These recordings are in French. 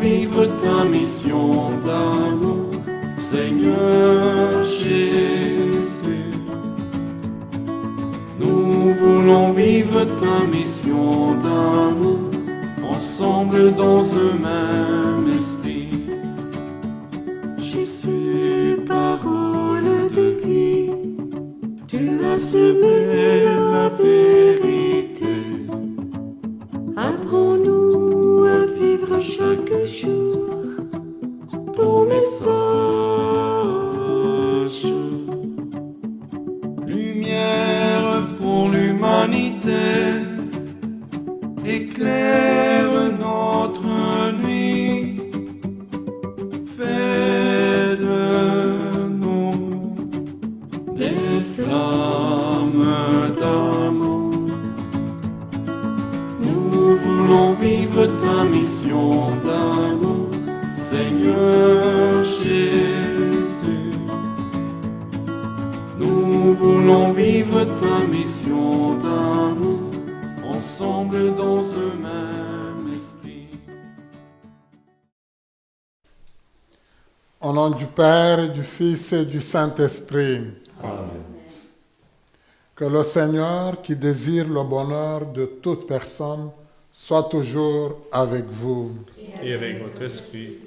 vivre ta mission d'amour, Seigneur Jésus. Nous voulons vivre ta mission d'amour, ensemble dans un même esprit. Jésus, parole de vie, tu as semé la vérité. Apprends-nous à vivre chaque jour ton message. Lumière pour l'humanité, éclaire notre nuit. Fais de nous des flammes d'amour. Nous voulons vivre ta mission d'amour, Seigneur Jésus. Nous voulons vivre ta mission d'amour, ensemble dans un même esprit. Au nom du Père, du Fils et du Saint-Esprit. Amen. Que le Seigneur, qui désire le bonheur de toute personne, soit toujours avec vous. Et avec votre esprit.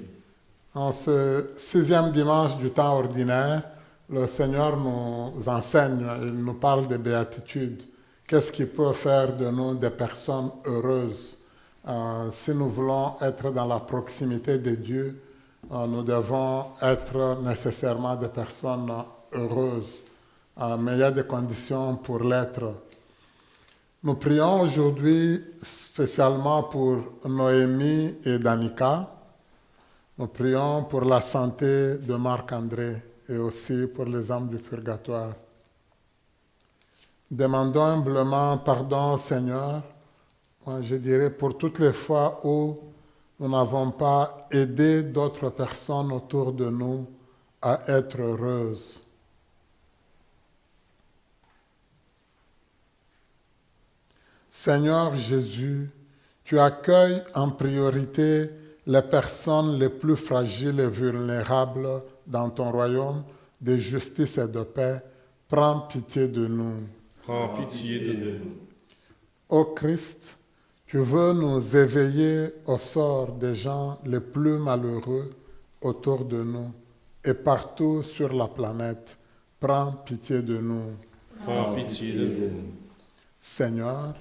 En ce 6e dimanche du temps ordinaire, le Seigneur nous enseigne, il nous parle des béatitudes. Qu'est-ce qui peut faire de nous des personnes heureuses? Si nous voulons être dans la proximité de Dieu, nous devons être nécessairement des personnes heureuses. Mais il y a des conditions pour l'être. Nous prions aujourd'hui spécialement pour Noémie et Danica. Nous prions pour la santé de Marc-André et aussi pour les âmes du purgatoire. Demandons humblement pardon au Seigneur, je dirais pour toutes les fois où nous n'avons pas aidé d'autres personnes autour de nous à être heureuses. Seigneur Jésus, tu accueilles en priorité les personnes les plus fragiles et vulnérables dans ton royaume de justice et de paix. Prends pitié de nous. Prends pitié de nous. Ô Christ, tu veux nous éveiller au sort des gens les plus malheureux autour de nous et partout sur la planète. Prends pitié de nous. Prends pitié de nous. Seigneur,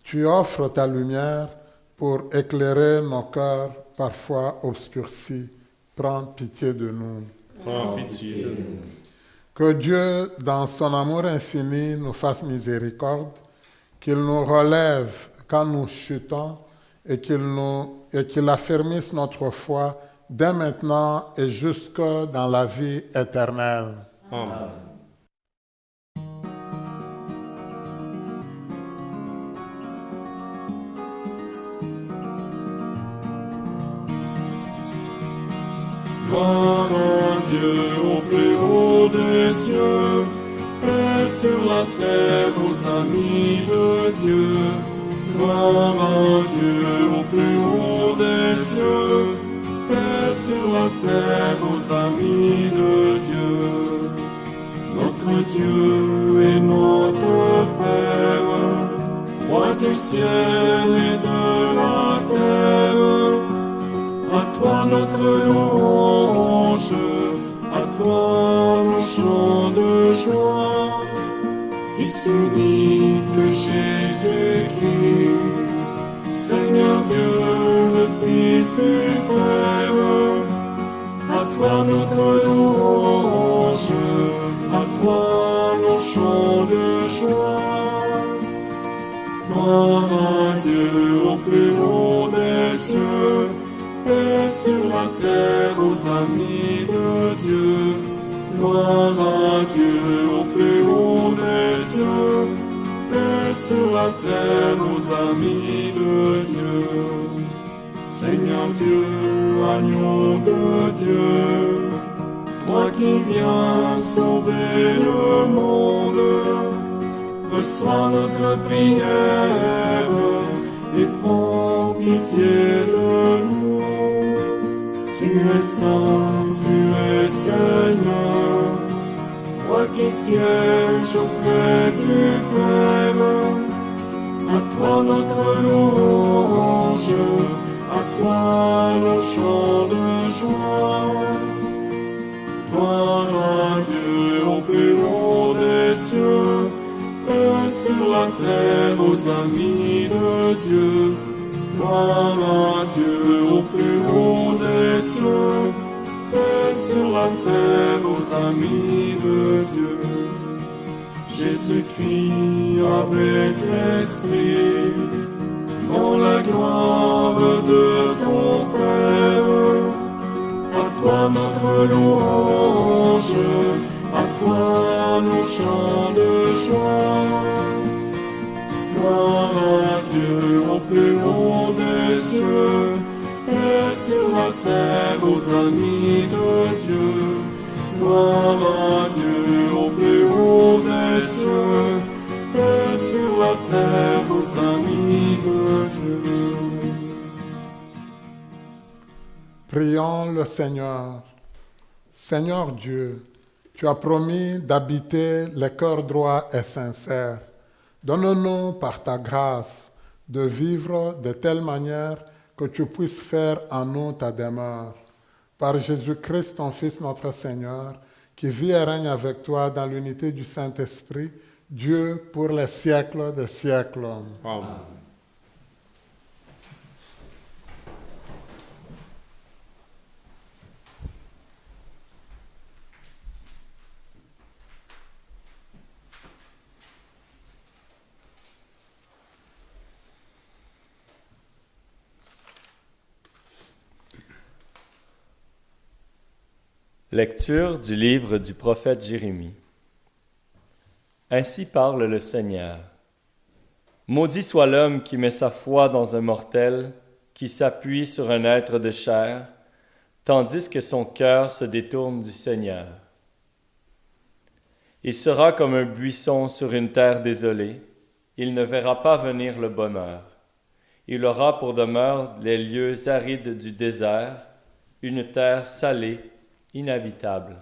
tu offres ta lumière pour éclairer nos cœurs parfois obscurcis. Prends pitié de nous. Prends pitié de nous. Que Dieu, dans son amour infini, nous fasse miséricorde, qu'il nous relève quand nous chutons et qu'il affermisse notre foi dès maintenant et jusque dans la vie éternelle. Amen. Gloire à Dieu au plus haut des cieux, paix sur la terre aux amis de Dieu. Gloire à Dieu au plus haut des cieux, paix sur la terre aux amis de Dieu. Notre Dieu est notre Père, Roi du ciel et de la terre. À toi notre louange, à toi nos chants de joie. Fils unique Jésus-Christ, Seigneur Dieu, le Fils du Père. À toi notre louange, à toi nos chants de joie. Gloire à Dieu au plus haut des cieux, paix sur la terre aux amis de Dieu. Gloire à Dieu au plus haut des cieux, paix sur la terre aux amis de Dieu. Seigneur Dieu, agneau de Dieu, toi qui viens sauver le monde, reçois notre prière et prends pitié de nous. es saint, tu es Seigneur, toi qui sièges auprès du Père. À toi notre louange, à toi nos chants de joie. Gloire à Dieu au plus haut des cieux, et sur la terre aux amis de Dieu. Gloire à Dieu au plus haut des cieux, et sur la terre aux amis de Dieu. Jésus-Christ avec l'Esprit, dans la gloire de ton Père. À toi notre louange, à toi nos chants de joie. Gloire à Dieu au plus haut des cieux, et sur la terre aux amis de Dieu. Gloire à Dieu au plus haut des cieux, et sur la terre aux amis de Dieu. Prions le Seigneur. Seigneur Dieu, tu as promis d'habiter les cœurs droits et sincères. Donne-nous par ta grâce de vivre de telle manière que tu puisses faire en nous ta demeure. Par Jésus-Christ, ton Fils, notre Seigneur, qui vit et règne avec toi dans l'unité du Saint-Esprit, Dieu pour les siècles des siècles. Amen. Lecture du livre du prophète Jérémie. Ainsi parle le Seigneur. Maudit soit l'homme qui met sa foi dans un mortel, qui s'appuie sur un être de chair, tandis que son cœur se détourne du Seigneur. Il sera comme un buisson sur une terre désolée, il ne verra pas venir le bonheur. Il aura pour demeure les lieux arides du désert, une terre salée, inhabitable.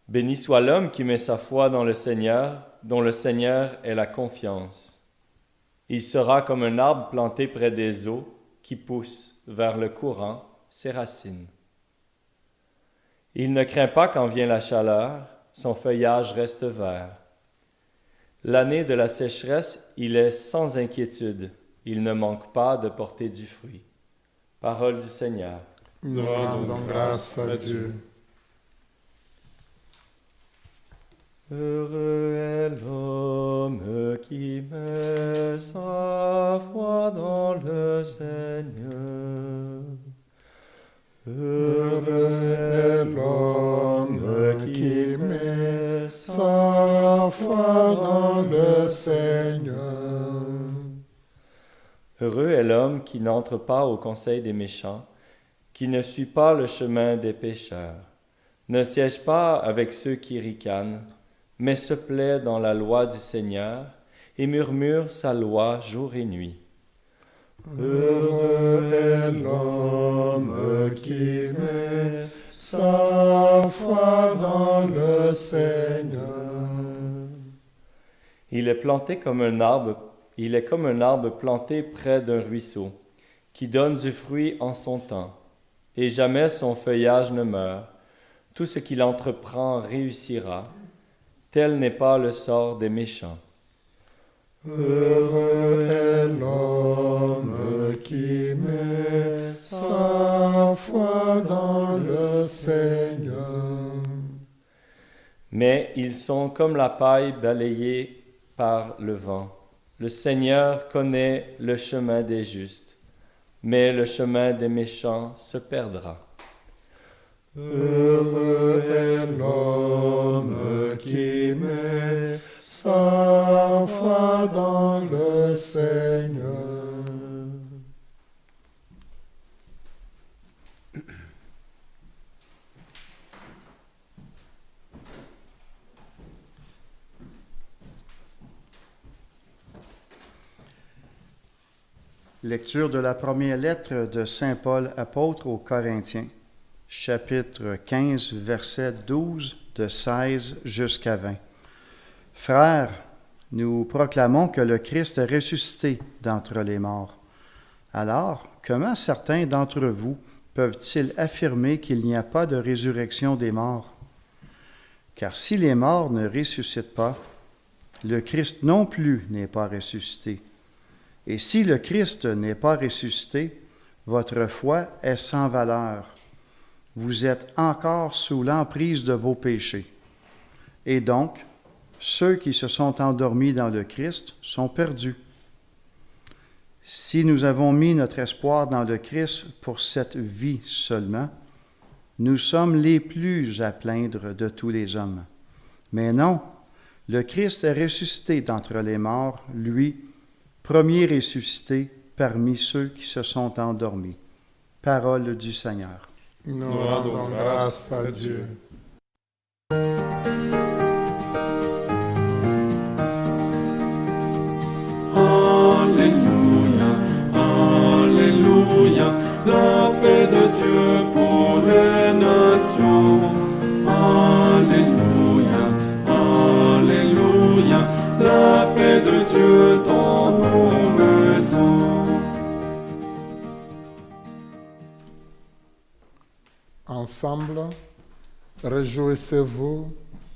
Béni soit l'homme qui met sa foi dans le Seigneur, dont le Seigneur est la confiance. Il sera comme un arbre planté près des eaux, qui pousse vers le courant ses racines. Il ne craint pas quand vient la chaleur, son feuillage reste vert. L'année de la sécheresse, il est sans inquiétude, il ne manque pas de porter du fruit. Parole du Seigneur. Nous rendons grâce à Dieu. Heureux est l'homme qui met sa foi dans le Seigneur. Heureux est l'homme qui met sa foi dans le Seigneur. Heureux est l'homme qui n'entre pas au conseil des méchants, qui ne suit pas le chemin des pécheurs, ne siège pas avec ceux qui ricanent, mais se plaît dans la loi du Seigneur et murmure sa loi jour et nuit. Heureux est l'homme qui met sa foi dans le Seigneur. Il est comme un arbre planté près d'un ruisseau, qui donne du fruit en son temps, et jamais son feuillage ne meurt. Tout ce qu'il entreprend réussira. Tel n'est pas le sort des méchants. Heureux est l'homme qui met sa foi dans le Seigneur. Mais ils sont comme la paille balayée par le vent. Le Seigneur connaît le chemin des justes, mais le chemin des méchants se perdra. Heureux est l'homme qui met sa foi dans le Seigneur. Lecture de la première lettre de Saint Paul apôtre aux Corinthiens, chapitre 15, verset 12, de 16 jusqu'à 20. Frères, nous proclamons que le Christ est ressuscité d'entre les morts. Alors, comment certains d'entre vous peuvent-ils affirmer qu'il n'y a pas de résurrection des morts? Car si les morts ne ressuscitent pas, le Christ non plus n'est pas ressuscité. Et si le Christ n'est pas ressuscité, votre foi est sans valeur. Vous êtes encore sous l'emprise de vos péchés. Et donc, ceux qui se sont endormis dans le Christ sont perdus. Si nous avons mis notre espoir dans le Christ pour cette vie seulement, nous sommes les plus à plaindre de tous les hommes. Mais non, le Christ est ressuscité d'entre les morts, lui, premier ressuscité parmi ceux qui se sont endormis. Parole du Seigneur. Nous rendons grâce à Dieu. Alléluia, Alléluia, la paix de Dieu pour les nations. Alléluia, Alléluia, la paix de Dieu dans nos maisons. Ensemble, réjouissez-vous,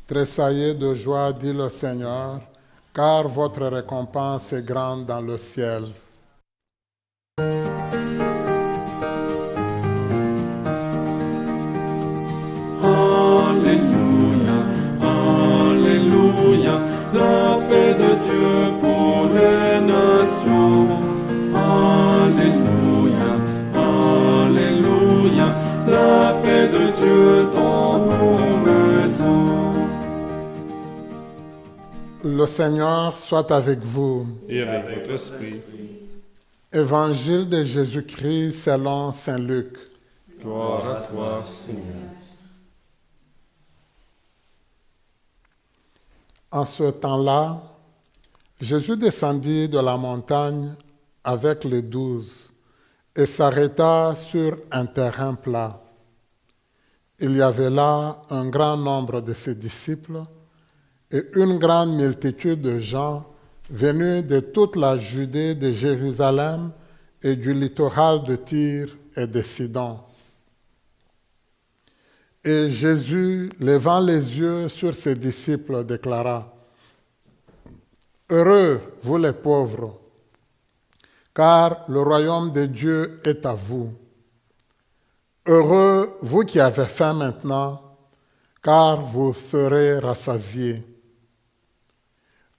tressaillez de joie, dit le Seigneur, car votre récompense est grande dans le ciel. Alléluia, Alléluia, la paix de Dieu pour les nations. Alléluia, Alléluia, la paix de Dieu dans nos maisons. Le Seigneur soit avec vous. Et avec votre esprit. Évangile de Jésus-Christ selon Saint Luc. Gloire à toi, Seigneur. En ce temps-là, Jésus descendit de la montagne avec les 12 et s'arrêta sur un terrain plat. Il y avait là un grand nombre de ses disciples et une grande multitude de gens venus de toute la Judée, de Jérusalem et du littoral de Tyr et de Sidon. Et Jésus, levant les yeux sur ses disciples, déclara : « Heureux, vous les pauvres, car le royaume de Dieu est à vous. Heureux, vous qui avez faim maintenant, car vous serez rassasiés.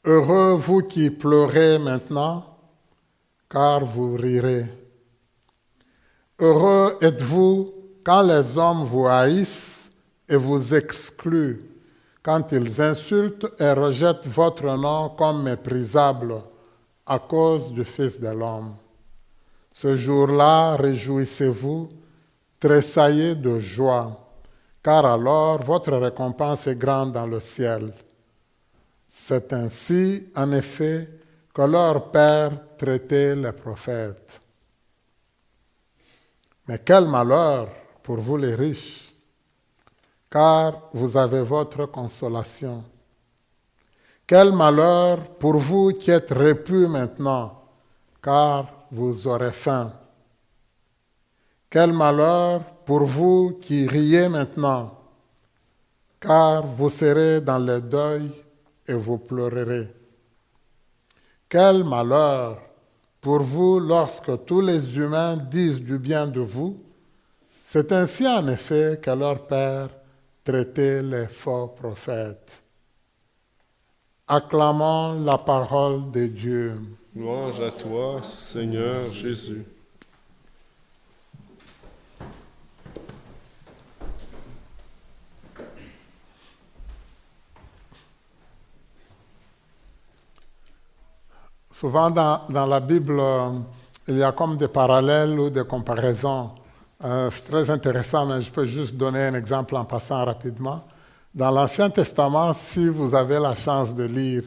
Heureux, vous qui pleurez maintenant, car vous rirez. Heureux êtes-vous quand les hommes vous haïssent et vous excluent, quand ils insultent et rejettent votre nom comme méprisable à cause du Fils de l'homme. Ce jour-là, réjouissez-vous, tressaillez de joie, car alors votre récompense est grande dans le ciel. C'est ainsi, en effet, que leur père traitait les prophètes. Mais quel malheur pour vous les riches, car vous avez votre consolation. Quel malheur pour vous qui êtes repus maintenant, car vous aurez faim. Quel malheur pour vous qui riez maintenant, car vous serez dans le deuil et vous pleurerez. Quel malheur pour vous lorsque tous les humains disent du bien de vous. C'est ainsi en effet que leur père traitait les faux prophètes. Acclamons la parole de Dieu. Louange à toi, Seigneur Jésus. Souvent dans la Bible, il y a comme des parallèles ou des comparaisons. C'est très intéressant, mais je peux juste donner un exemple en passant rapidement. Dans l'Ancien Testament, si vous avez la chance de lire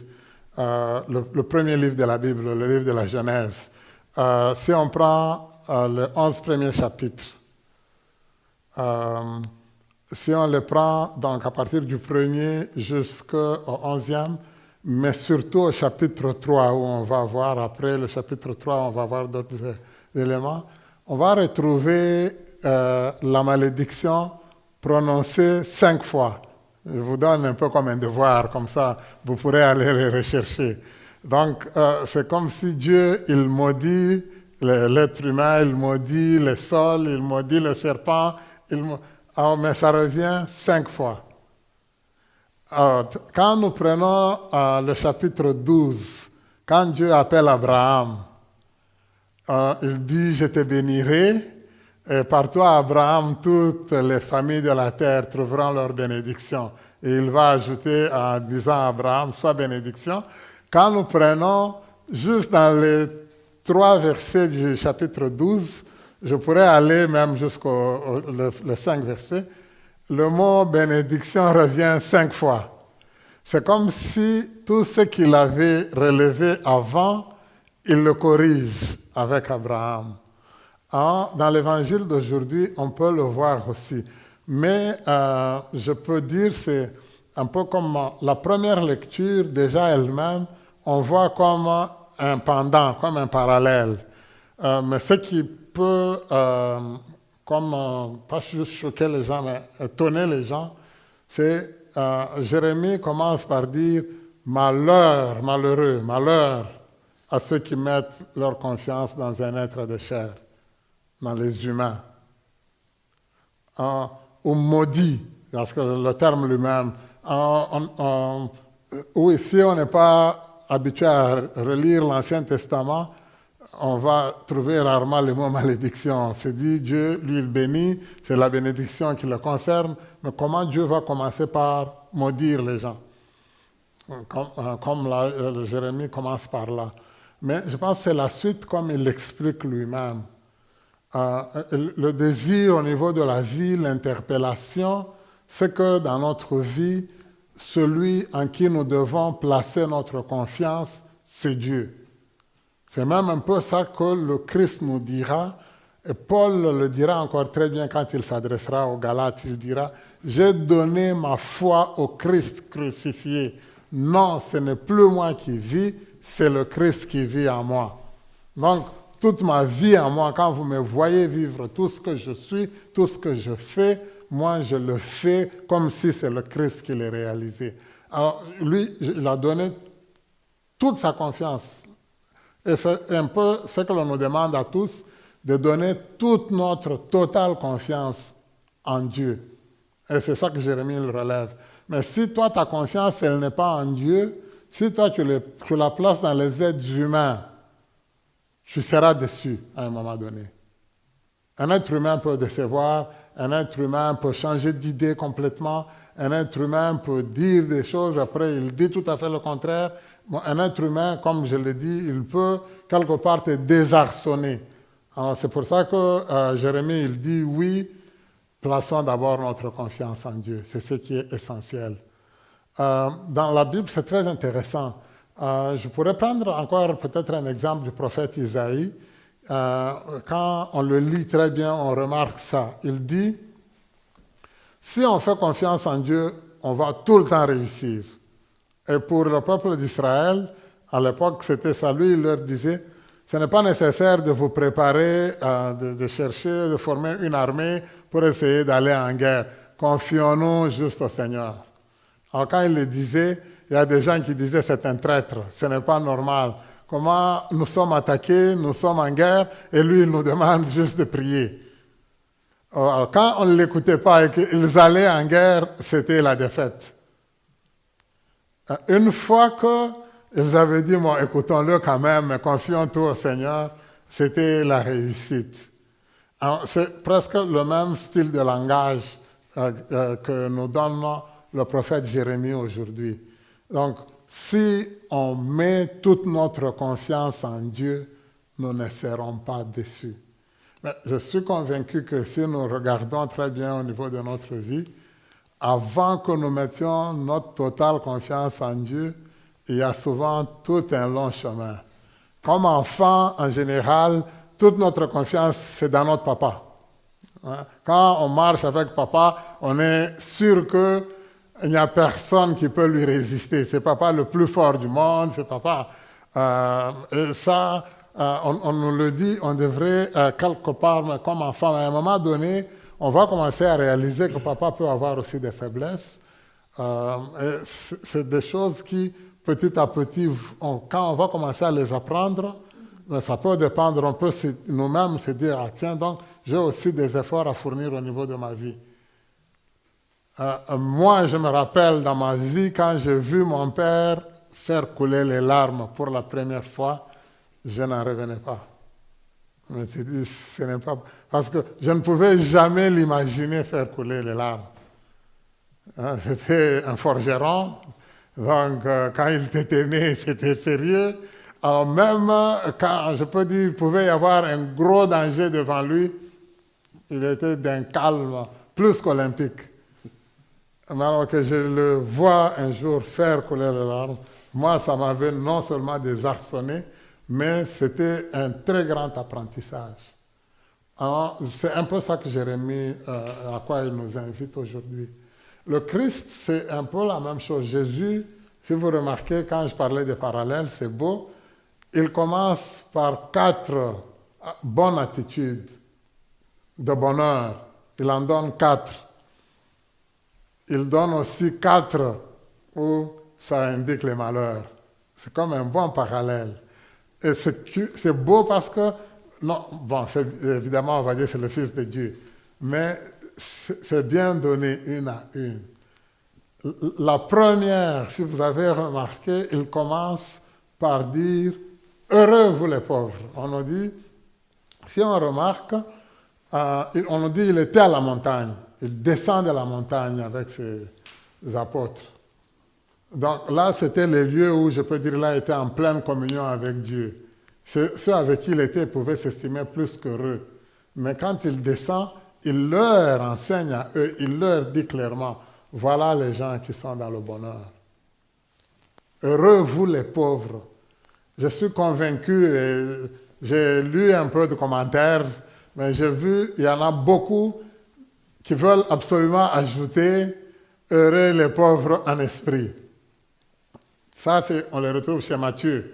le premier livre de la Bible, le livre de la Genèse, Si on prend les 11 premiers chapitres, si on les prend donc à partir du 1er jusqu'au 11e, mais surtout au chapitre 3, où on va voir, après le chapitre 3, on va voir d'autres éléments, on va retrouver la malédiction prononcée 5 fois. Je vous donne un peu comme un devoir, comme ça, vous pourrez aller les rechercher. Donc, c'est comme si Dieu, il maudit l'être humain, il maudit le sol, il maudit le serpent, mais ça revient 5 fois. Alors, quand nous prenons le chapitre 12, quand Dieu appelle Abraham, il dit « Je te bénirai ». Et par toi, Abraham, toutes les familles de la terre trouveront leur bénédiction. Et il va ajouter en disant à Abraham, sois bénédiction. Quand nous prenons juste dans les 3 versets du chapitre 12, je pourrais aller même jusqu'aux les 5 versets, le mot bénédiction revient 5 fois. C'est comme si tout ce qu'il avait relevé avant, il le corrige avec Abraham. Dans l'évangile d'aujourd'hui, on peut le voir aussi. Mais je peux dire, c'est un peu comme la première lecture, déjà elle-même, on voit comme un pendant, comme un parallèle. Mais ce qui peut, pas juste choquer les gens, mais étonner les gens, c'est Jérémie commence par dire « Malheur, malheureux, malheur à ceux qui mettent leur confiance dans un être de chair. » Dans les humains, ou maudit, parce que le terme lui-même, oui, si on n'est pas habitué à relire l'Ancien Testament, on va trouver rarement le mot malédiction. C'est dit, Dieu, lui, il bénit, c'est la bénédiction qui le concerne, mais comment Dieu va commencer par maudire les gens, comme Jérémie commence par là. Mais je pense que c'est la suite comme il l'explique lui-même. Le désir au niveau de la vie, l'interpellation, c'est que dans notre vie, celui en qui nous devons placer notre confiance, c'est Dieu. C'est même un peu ça que le Christ nous dira, et Paul le dira encore très bien quand il s'adressera aux Galates, il dira « J'ai donné ma foi au Christ crucifié. Non, ce n'est plus moi qui vis, c'est le Christ qui vit en moi. » Donc, toute ma vie en moi, quand vous me voyez vivre tout ce que je suis, tout ce que je fais, moi je le fais comme si c'est le Christ qui l'a réalisé. Alors lui, il a donné toute sa confiance. Et c'est un peu ce que l'on nous demande à tous, de donner toute notre totale confiance en Dieu. Et c'est ça que Jérémie le relève. Mais si toi, ta confiance, elle n'est pas en Dieu, si toi, tu la places dans les êtres humains, tu seras déçu à un moment donné. Un être humain peut décevoir, un être humain peut changer d'idée complètement, un être humain peut dire des choses, après il dit tout à fait le contraire. Un être humain, comme je l'ai dit, il peut quelque part te désarçonner. Alors c'est pour ça que Jérémie, il dit oui, plaçons d'abord notre confiance en Dieu. C'est ce qui est essentiel. Dans la Bible, c'est très intéressant. Je pourrais prendre encore peut-être un exemple du prophète Isaïe. Quand on le lit très bien, on remarque ça. Il dit, si on fait confiance en Dieu, on va tout le temps réussir. Et pour le peuple d'Israël, à l'époque, c'était ça. Lui, il leur disait, ce n'est pas nécessaire de vous préparer, de chercher, de former une armée pour essayer d'aller en guerre. Confions-nous juste au Seigneur. Alors quand il le disait, il y a des gens qui disaient c'est un traître, ce n'est pas normal. Comment nous sommes attaqués, nous sommes en guerre, et lui il nous demande juste de prier. Alors, quand on ne l'écoutait pas et qu'ils allaient en guerre, c'était la défaite. Une fois qu'ils avaient dit, bon, écoutons-le quand même, mais confions-nous au Seigneur, c'était la réussite. Alors, c'est presque le même style de langage que nous donne le prophète Jérémie aujourd'hui. Donc, si on met toute notre confiance en Dieu, nous ne serons pas déçus. Mais je suis convaincu que si nous regardons très bien au niveau de notre vie, avant que nous mettions notre totale confiance en Dieu, il y a souvent tout un long chemin. Comme enfant, en général, toute notre confiance, c'est dans notre papa. Quand on marche avec papa, on est sûr qu'il n'y a personne qui peut lui résister. C'est papa le plus fort du monde, c'est papa. Et ça, on nous le dit, on devrait quelque part, mais comme enfant, à un moment donné, on va commencer à réaliser que papa peut avoir aussi des faiblesses. C'est des choses qui, petit à petit, quand on va commencer à les apprendre, ça peut dépendre, on peut nous-mêmes se dire, ah tiens, donc j'ai aussi des efforts à fournir au niveau de ma vie. Moi, je me rappelle dans ma vie, quand j'ai vu mon père faire couler les larmes pour la première fois, je n'en revenais pas. Je me suis dit, ce n'est pas... Parce que je ne pouvais jamais l'imaginer faire couler les larmes. C'était un forgeron, donc quand il était né, c'était sérieux. Alors même quand, je peux dire, il pouvait y avoir un gros danger devant lui, il était d'un calme plus qu'olympique. Mais alors que je le vois un jour faire couler les larmes, moi, ça m'avait non seulement désarçonné, mais c'était un très grand apprentissage. Alors, c'est un peu ça que Jérémie, à quoi il nous invite aujourd'hui. Le Christ, c'est un peu la même chose. Jésus, si vous remarquez, quand je parlais des parallèles, c'est beau. Il commence par 4 bonnes attitudes de bonheur. Il en donne 4. Il donne aussi 4 où ça indique les malheurs. C'est comme un bon parallèle. Et c'est beau parce que, non, bon, évidemment, on va dire que c'est le Fils de Dieu, mais c'est bien donné une à une. La première, si vous avez remarqué, il commence par dire « Heureux vous les pauvres ». On nous dit, si on remarque, on nous dit qu'il était à la montagne. Il descend de la montagne avec ses apôtres. Donc là, c'était les lieux où, je peux dire, là, il était en pleine communion avec Dieu. Ceux avec qui il était pouvaient s'estimer plus qu'heureux. Mais quand il descend, il leur enseigne à eux, il leur dit clairement, voilà les gens qui sont dans le bonheur. Heureux vous les pauvres. Je suis convaincu, et j'ai lu un peu de commentaires, mais j'ai vu, il y en a beaucoup qui veulent absolument ajouter heureux les pauvres en esprit. Ça, on le retrouve chez Matthieu,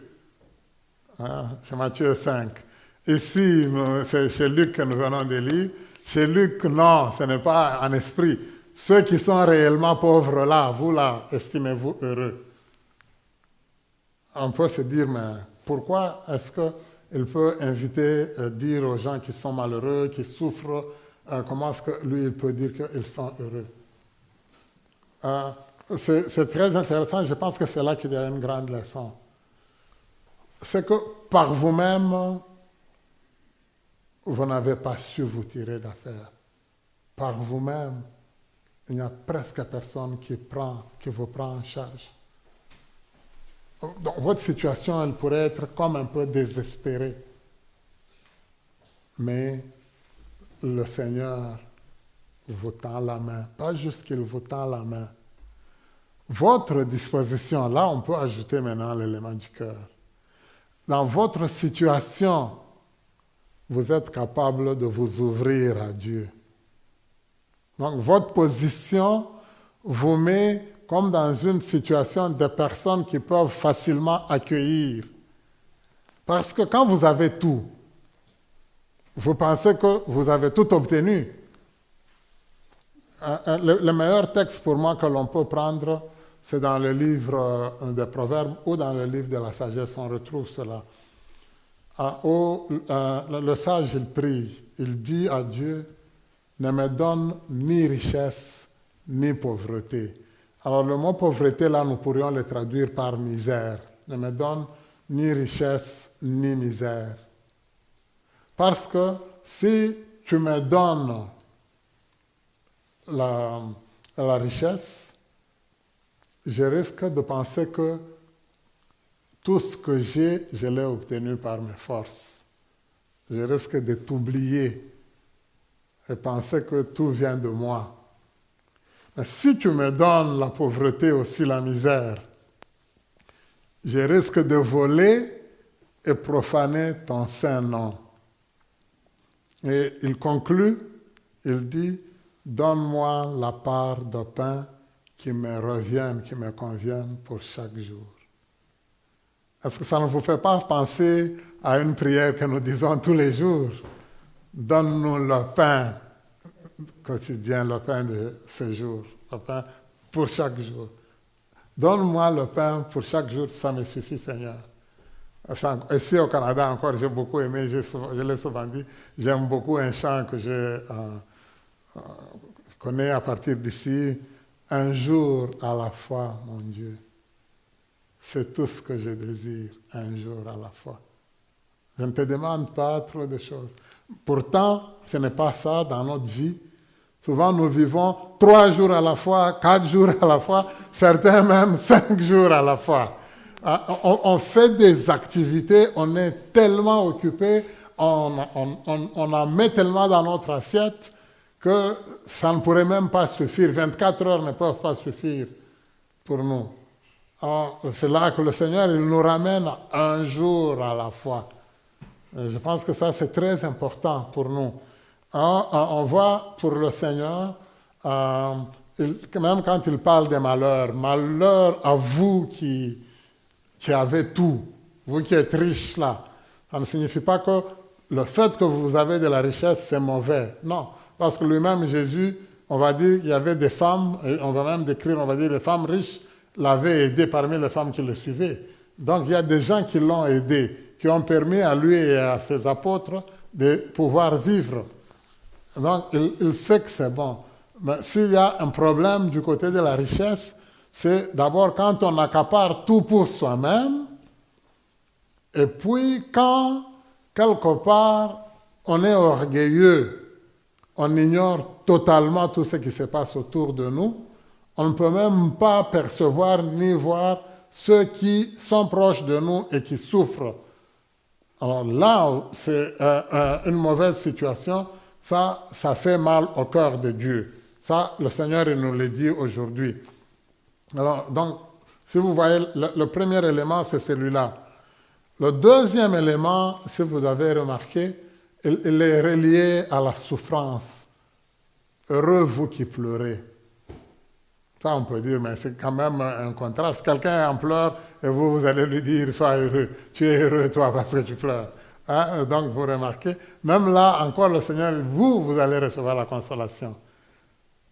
chez Matthieu 5. Ici, c'est chez Luc que nous venons de lire. Chez Luc, non, ce n'est pas en esprit. Ceux qui sont réellement pauvres là, vous là, estimez-vous heureux. On peut se dire, mais pourquoi est-ce qu'il peut inviter, dire aux gens qui sont malheureux, qui souffrent, comment est-ce que lui, il peut dire qu'ils sont heureux? C'est très intéressant, je pense que c'est là qu'il y a une grande leçon. C'est que par vous-même, vous n'avez pas su vous tirer d'affaire. Par vous-même, il n'y a presque personne qui vous prend en charge. Donc, votre situation, elle pourrait être comme un peu désespérée. Mais le Seigneur vous tend la main. Pas juste qu'il vous tend la main. Votre disposition, là, on peut ajouter maintenant l'élément du cœur. Dans votre situation, vous êtes capable de vous ouvrir à Dieu. Donc, votre position vous met comme dans une situation de personnes qui peuvent facilement accueillir. Parce que quand vous avez tout, vous pensez que vous avez tout obtenu. Le meilleur texte pour moi que l'on peut prendre, c'est dans le livre des Proverbes ou dans le livre de la sagesse, on retrouve cela. Le sage, il prie, il dit à Dieu, ne me donne ni richesse, ni pauvreté. Alors le mot pauvreté, là, nous pourrions le traduire par misère. Ne me donne ni richesse, ni misère. Parce que si tu me donnes la richesse, je risque de penser que tout ce que j'ai, je l'ai obtenu par mes forces. Je risque de t'oublier et penser que tout vient de moi. Mais si tu me donnes la pauvreté aussi, la misère, je risque de voler et profaner ton saint nom. Et il conclut, il dit, donne-moi la part de pain qui me revienne, qui me convienne pour chaque jour. Est-ce que ça ne vous fait pas penser à une prière que nous disons tous les jours? Donne-nous le pain quotidien, le pain de ce jour, le pain pour chaque jour. Donne-moi le pain pour chaque jour, ça me suffit, Seigneur. Ici au Canada encore, j'ai beaucoup aimé, je l'ai souvent dit, j'aime beaucoup un chant que je connais à partir d'ici. Un jour à la fois, mon Dieu. C'est tout ce que je désire, un jour à la fois. Je ne te demande pas trop de choses. Pourtant, ce n'est pas ça dans notre vie. Souvent, nous vivons 3 jours à la fois, 4 jours à la fois, certains même 5 jours à la fois. On fait des activités, on est tellement occupé, on en met tellement dans notre assiette que ça ne pourrait même pas suffire. 24 heures ne peuvent pas suffire pour nous. C'est là que le Seigneur il nous ramène un jour à la fois. Je pense que ça, c'est très important pour nous. On voit pour le Seigneur, même quand il parle des malheurs, malheur à vous qui avez tout, vous qui êtes riches là. Ça ne signifie pas que le fait que vous avez de la richesse, c'est mauvais. Non. Parce que lui-même, Jésus, on va dire qu'il y avait des femmes, on va même décrire, on va dire les femmes riches l'avaient aidé parmi les femmes qui le suivaient. Donc il y a des gens qui l'ont aidé, qui ont permis à lui et à ses apôtres de pouvoir vivre. Donc il sait que c'est bon. Mais s'il y a un problème du côté de la richesse, c'est d'abord quand on accapare tout pour soi-même, et puis quand, quelque part, on est orgueilleux, on ignore totalement tout ce qui se passe autour de nous. On ne peut même pas percevoir ni voir ceux qui sont proches de nous et qui souffrent. Alors là, c'est une mauvaise situation. Ça fait mal au cœur de Dieu. Ça, le Seigneur il nous le dit aujourd'hui. Alors, donc, si vous voyez, le premier élément, c'est celui-là. Le deuxième élément, si vous avez remarqué, il est relié à la souffrance. Heureux vous qui pleurez. Ça, on peut dire, mais c'est quand même un contraste. Quelqu'un en pleure et vous allez lui dire, sois heureux. Tu es heureux, toi, parce que tu pleures. Hein? Donc, vous remarquez, même là, encore, le Seigneur, vous allez recevoir la consolation.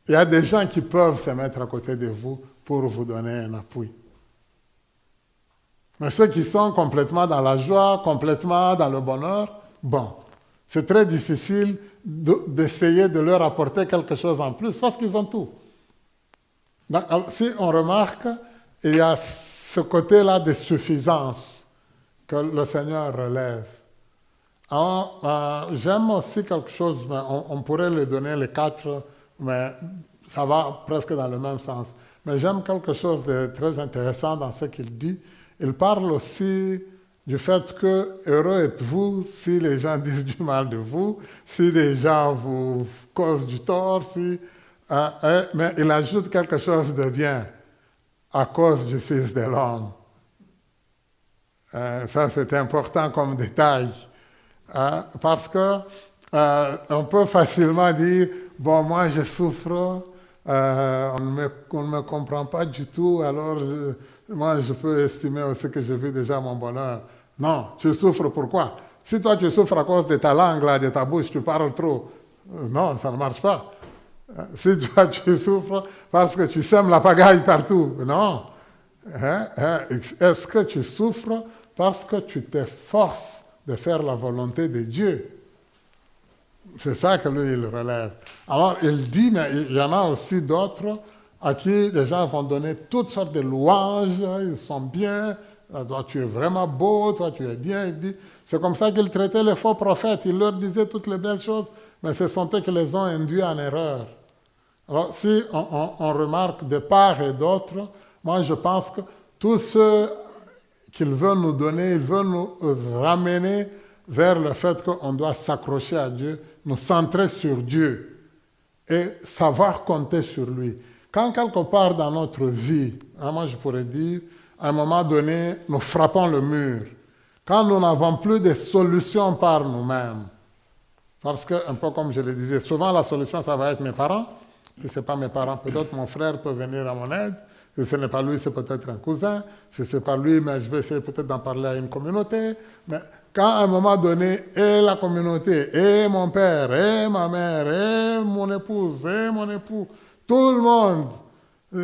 Il y a des gens qui peuvent se mettre à côté de vous pour vous donner un appui. Mais ceux qui sont complètement dans la joie, complètement dans le bonheur, bon, c'est très difficile d'essayer de leur apporter quelque chose en plus parce qu'ils ont tout. Donc, si on remarque, il y a ce côté-là de suffisance que le Seigneur relève. Alors, j'aime aussi quelque chose, mais on pourrait le donner les 4, mais ça va presque dans le même sens. Mais j'aime quelque chose de très intéressant dans ce qu'il dit. Il parle aussi du fait que heureux êtes-vous si les gens disent du mal de vous, si les gens vous causent du tort, mais il ajoute quelque chose de bien à cause du Fils de l'homme. Ça, c'est important comme détail. Parce que on peut facilement dire, bon, moi je souffre, on ne me comprend pas du tout, alors moi je peux estimer aussi que je vis déjà mon bonheur. Non, tu souffres pourquoi? Si toi tu souffres à cause de ta langue, là, de ta bouche, tu parles trop, non, ça ne marche pas. Si toi tu souffres parce que tu sèmes la pagaille partout, non. Est-ce que tu souffres parce que tu t'efforces de faire la volonté de Dieu? C'est ça que lui, il relève. Alors, il dit, mais il y en a aussi d'autres à qui les gens vont donner toutes sortes de louanges, ils sont bien, toi tu es vraiment beau, toi tu es bien. Il dit, c'est comme ça qu'il traitait les faux prophètes, il leur disait toutes les belles choses, mais ce sont eux qui les ont induits en erreur. Alors, si on remarque de part et d'autre, moi je pense que tout ce qu'il veut nous donner, il veut nous ramener vers le fait qu'on doit s'accrocher à Dieu, nous centrer sur Dieu et savoir compter sur lui. Quand quelque part dans notre vie, moi je pourrais dire, à un moment donné, nous frappons le mur, Quand nous n'avons plus de solutions par nous-mêmes, parce que, un peu comme je le disais, souvent la solution, ça va être mes parents. Si ce n'est pas mes parents, peut-être mon frère peut venir à mon aide. Si ce n'est pas lui, c'est peut-être un cousin. Si ce n'est pas lui, mais je vais essayer peut-être d'en parler à une communauté. Mais quand à un moment donné, et la communauté, et mon père, et ma mère, et mon épouse, et mon époux, tout le monde,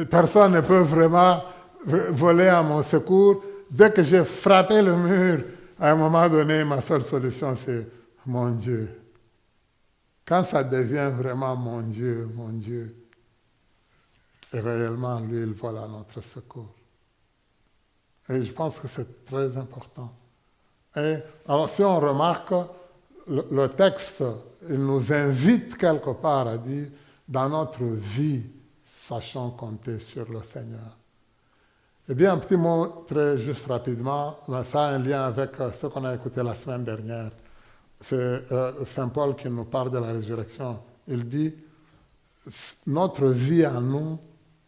personne ne peut vraiment voler à mon secours. Dès que j'ai frappé le mur, à un moment donné, ma seule solution, c'est mon Dieu. Quand ça devient vraiment mon Dieu, réellement, lui, il vole à notre secours. Et je pense que c'est très important. Et alors, si on remarque, le texte, il nous invite quelque part à dire, dans notre vie, sachons compter sur le Seigneur. Je dis un petit mot très juste rapidement, mais ça a un lien avec ce qu'on a écouté la semaine dernière. C'est Saint Paul qui nous parle de la résurrection. Il dit, notre vie à nous,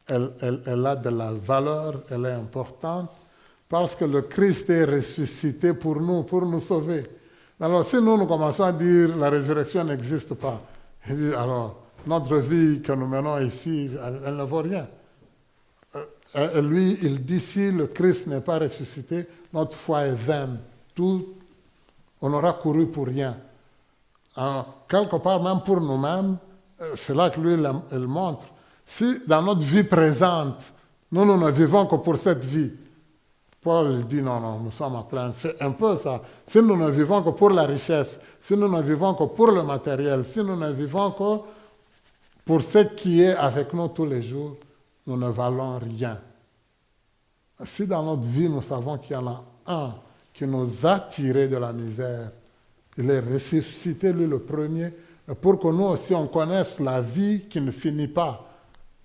elle a de la valeur, elle est importante, parce que le Christ est ressuscité pour nous sauver. Alors si nous commençons à dire la résurrection n'existe pas, il dit alors notre vie que nous menons ici, elle ne vaut rien. Lui, il dit si le Christ n'est pas ressuscité, notre foi est vaine. On aura couru pour rien. Alors, quelque part, même pour nous-mêmes, c'est là que lui, il montre. Si dans notre vie présente, nous ne vivons que pour cette vie, Paul dit non, nous sommes à plein. C'est un peu ça. Si nous ne vivons que pour la richesse, si nous ne vivons que pour le matériel, si nous ne vivons que pour ce qui est avec nous tous les jours, nous ne valons rien. Si dans notre vie, nous savons qu'il y en a un qui nous a tirés de la misère, il est ressuscité, lui, le premier, pour que nous aussi, on connaisse la vie qui ne finit pas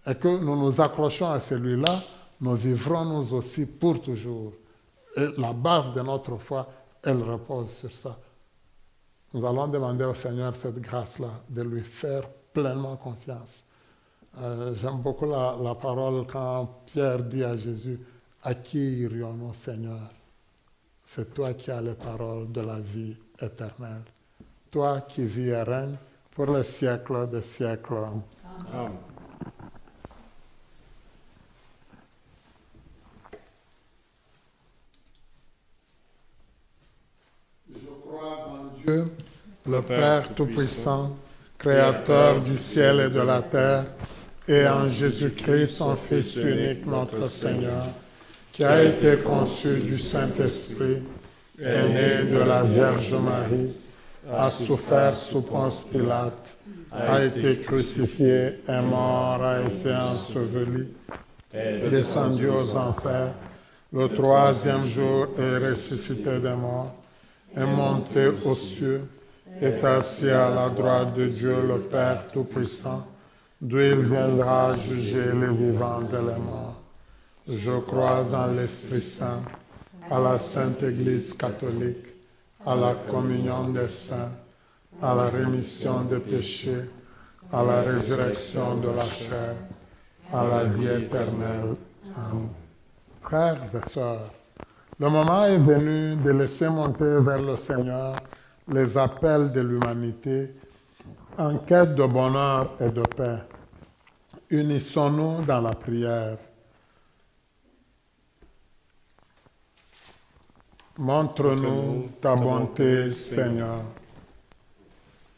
et que nous nous accrochons à celui-là, nous vivrons nous aussi pour toujours. Et la base de notre foi, elle repose sur ça. Nous allons demander au Seigneur cette grâce-là, de lui faire pleinement confiance. J'aime beaucoup la parole quand Pierre dit à Jésus, « À qui irions-nous, Seigneur? C'est toi qui as les paroles de la vie éternelle. Toi qui vis et règnes pour les siècles des siècles. » Amen. Je crois en Dieu, le Père Tout-Puissant, Créateur du ciel et de la terre, et en Jésus-Christ, son Fils unique, notre Seigneur, qui a été conçu du Saint-Esprit, est né de la Vierge Marie, a souffert sous Ponce Pilate, a été crucifié, est mort, a été enseveli, est descendu aux enfers, le troisième jour est ressuscité des morts, est monté aux cieux, est assis à la droite de Dieu le Père Tout-Puissant, d'où il viendra juger les vivants et les morts. Je crois en l'Esprit Saint, à la Sainte Église catholique, à la communion des saints, à la rémission des péchés, à la résurrection de la chair, à la vie éternelle. Amen. Frères et sœurs, le moment est venu de laisser monter vers le Seigneur les appels de l'humanité en quête de bonheur et de paix. Unissons-nous dans la prière. Montre-nous ta bonté, Seigneur.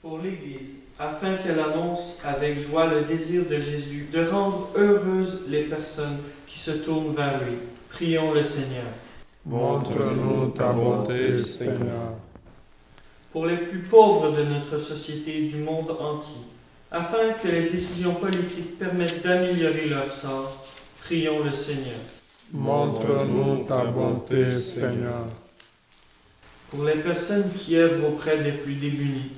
Pour l'Église, afin qu'elle annonce avec joie le désir de Jésus de rendre heureuses les personnes qui se tournent vers lui. Prions le Seigneur. Montre-nous ta bonté, Seigneur. Pour les plus pauvres de notre société et du monde entier, afin que les décisions politiques permettent d'améliorer leur sort, prions le Seigneur. Montre-nous ta bonté, Seigneur. Pour les personnes qui œuvrent auprès des plus démunis,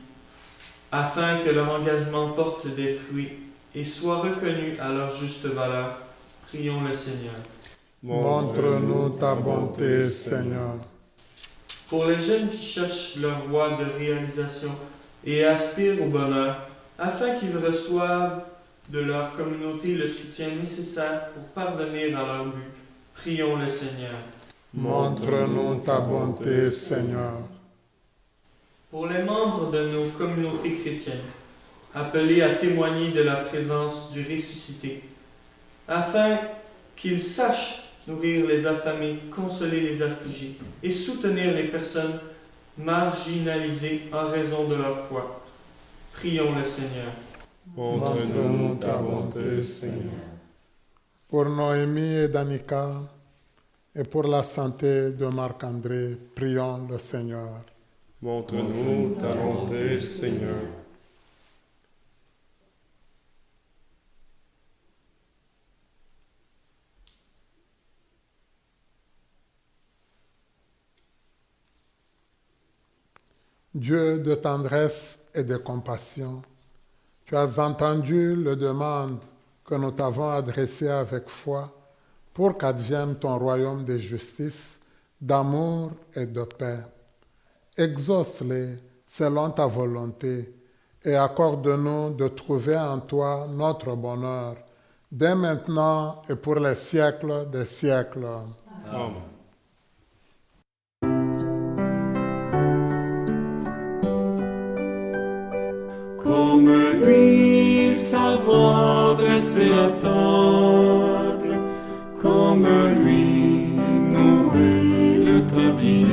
afin que leur engagement porte des fruits et soit reconnu à leur juste valeur, prions le Seigneur. Montre-nous ta bonté, Seigneur. Pour les jeunes qui cherchent leur voie de réalisation et aspirent au bonheur, afin qu'ils reçoivent de leur communauté le soutien nécessaire pour parvenir à leur but, prions le Seigneur. Montre-nous ta bonté, Seigneur. Pour les membres de nos communautés chrétiennes, appelés à témoigner de la présence du ressuscité, afin qu'ils sachent nourrir les affamés, consoler les affligés et soutenir les personnes marginalisées en raison de leur foi. Prions le Seigneur. Montre-nous ta bonté, Seigneur. Pour Noémie et Danica, et pour la santé de Marc-André, prions le Seigneur. Montre-nous ta bonté, Seigneur. Dieu de tendresse et de compassion, tu as entendu les demandes que nous t'avons adressées avec foi pour qu'advienne ton royaume de justice, d'amour et de paix. Exauce-les selon ta volonté et accorde-nous de trouver en toi notre bonheur, dès maintenant et pour les siècles des siècles. Amen. Comme lui, sa voix dressée à table, comme lui, nouer le tablier,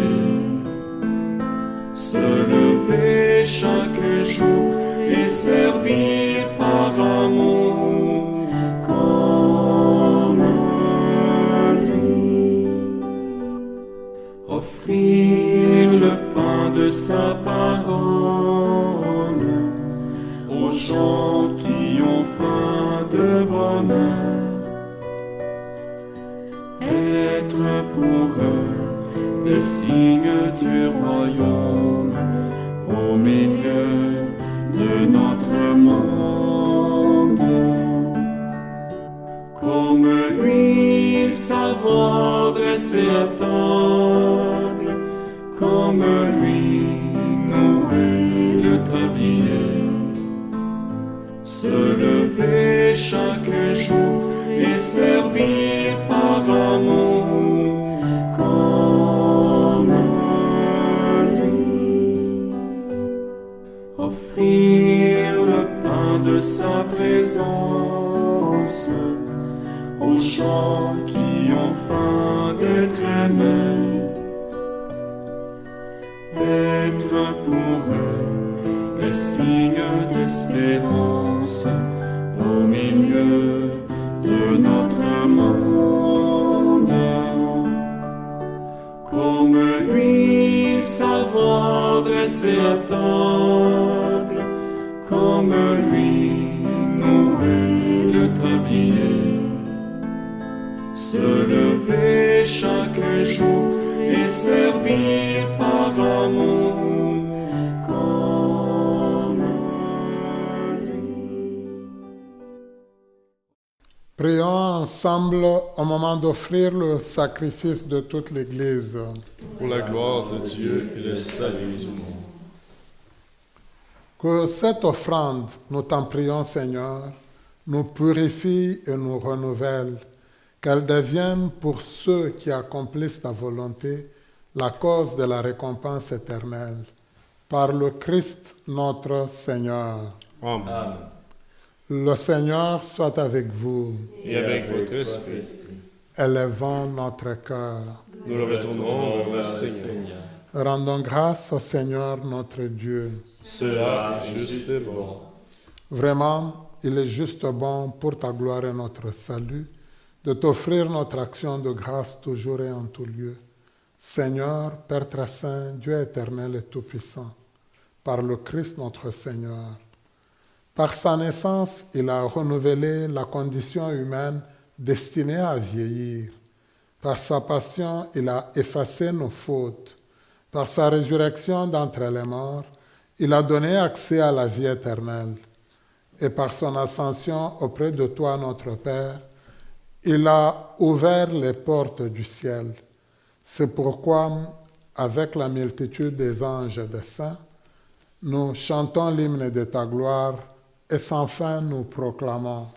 se lever chaque jour et servir par amour, comme lui, offrir le pain de sa parole aux gens qui ont faim de bonheur, être pour eux des signes du royaume au milieu de notre monde. Comme lui, savoir dresser à table, comme lui, nouer le tablier, se lever chaque jour et servir par amour, comme lui, offrir le pain de sa présence aux gens qui ont faim d'être aimés, être pour eux des signes d'espérance au milieu de notre monde. Comme lui, savoir dresser à table, comme lui, nouer le tablier, se lever chaque jour et servir par amour, comme lui. Prions ensemble au moment d'offrir le sacrifice de toute l'Église. Pour la gloire de Dieu et le salut du monde. Que cette offrande, nous t'en prions Seigneur, nous purifie et nous renouvelle, qu'elle devienne pour ceux qui accomplissent ta volonté la cause de la récompense éternelle. Par le Christ notre Seigneur. Amen. Le Seigneur soit avec vous. Et avec votre esprit, Élevons notre cœur. nous le retournons vers le Seigneur. Rendons grâce au Seigneur notre Dieu. Cela est juste et bon. Vraiment, il est juste bon pour ta gloire et notre salut de t'offrir notre action de grâce toujours et en tout lieu. Seigneur, Père très saint, Dieu éternel et tout-puissant, par le Christ notre Seigneur. Par sa naissance, il a renouvelé la condition humaine destinée à vieillir. Par sa passion, il a effacé nos fautes. Par sa résurrection d'entre les morts, il a donné accès à la vie éternelle. Et par son ascension auprès de toi, notre Père, il a ouvert les portes du ciel. C'est pourquoi, avec la multitude des anges et des saints, nous chantons l'hymne de ta gloire et sans fin nous proclamons.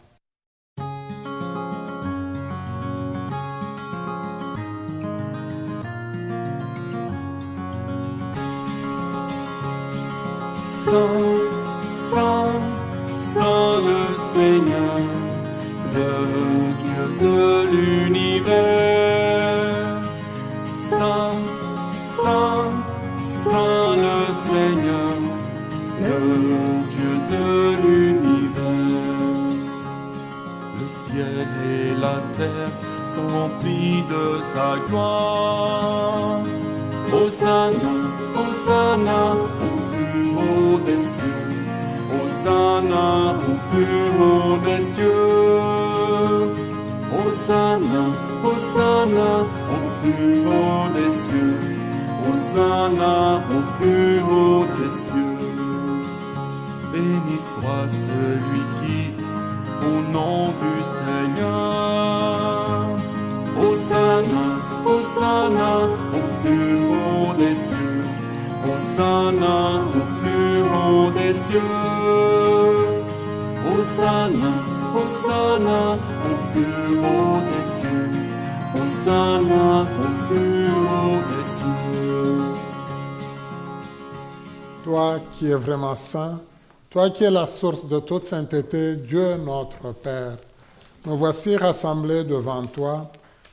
Saint, Saint, Saint le Seigneur, le Dieu de l'univers. Saint, Saint, Saint le Seigneur, le Dieu de l'univers. Le ciel et la terre sont remplis de ta gloire. Hosanna, Hosanna au plus haut des cieux. Hosanna au plus haut des cieux. Hosanna, Hosanna au plus haut des cieux. Hosanna au plus haut des cieux. Béni soit celui qui vient au nom du Seigneur. Hosanna, Hosanna au plus haut des cieux. Hosanna au plus haut des cieux. Hosanna, Hosanna au plus haut des cieux. Hosanna au plus haut des cieux. Toi qui es vraiment saint, toi qui es la source de toute sainteté, Dieu notre Père, nous voici rassemblés devant toi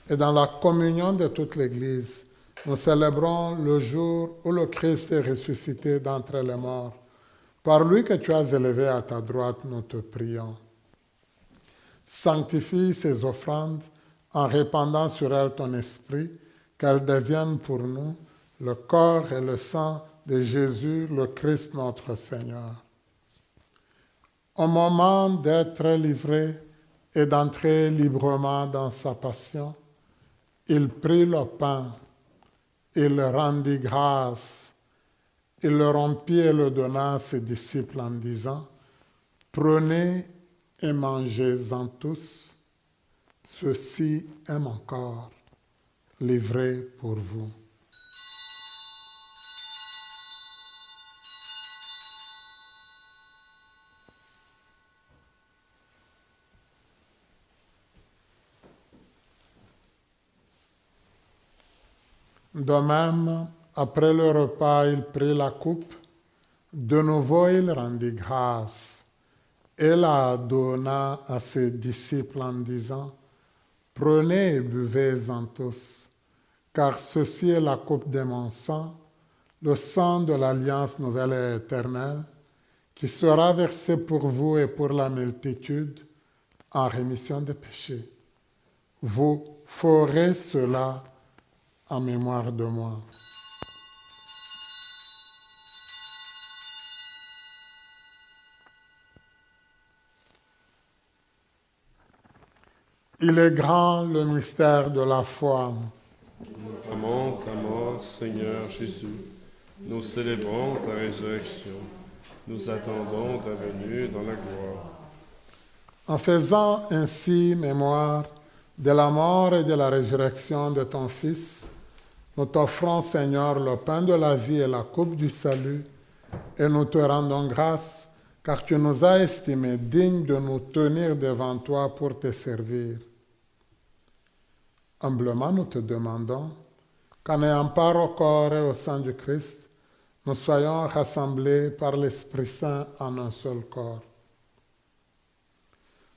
et dans la communion de toute l'Église, nous célébrons le jour où le Christ est ressuscité d'entre les morts. Par lui que tu as élevé à ta droite, nous te prions. Sanctifie ces offrandes en répandant sur elles ton esprit, qu'elles deviennent pour nous le corps et le sang de Jésus, le Christ notre Seigneur. Au moment d'être livré et d'entrer librement dans sa passion, il prit le pain, il rendit grâce, il le rompit et le donna à ses disciples en disant, « Prenez et mangez-en tous, ceci est mon corps, livré pour vous. » De même, après le repas, il prit la coupe. De nouveau, il rendit grâce et la donna à ses disciples en disant, « Prenez et buvez-en tous, car ceci est la coupe de mon sang, le sang de l'alliance nouvelle et éternelle, qui sera versé pour vous et pour la multitude en rémission des péchés. Vous ferez cela en mémoire de moi. » Il est grand le mystère de la foi. Nous proclamons ta mort, Seigneur Jésus. Nous célébrons ta résurrection. Nous attendons ta venue dans la gloire. En faisant ainsi mémoire de la mort et de la résurrection de ton Fils, nous t'offrons, Seigneur, le pain de la vie et la coupe du salut, et nous te rendons grâce, car tu nous as estimés dignes de nous tenir devant toi pour te servir. Humblement, nous te demandons qu'en ayant part au corps et au sang du Christ, nous soyons rassemblés par l'Esprit Saint en un seul corps.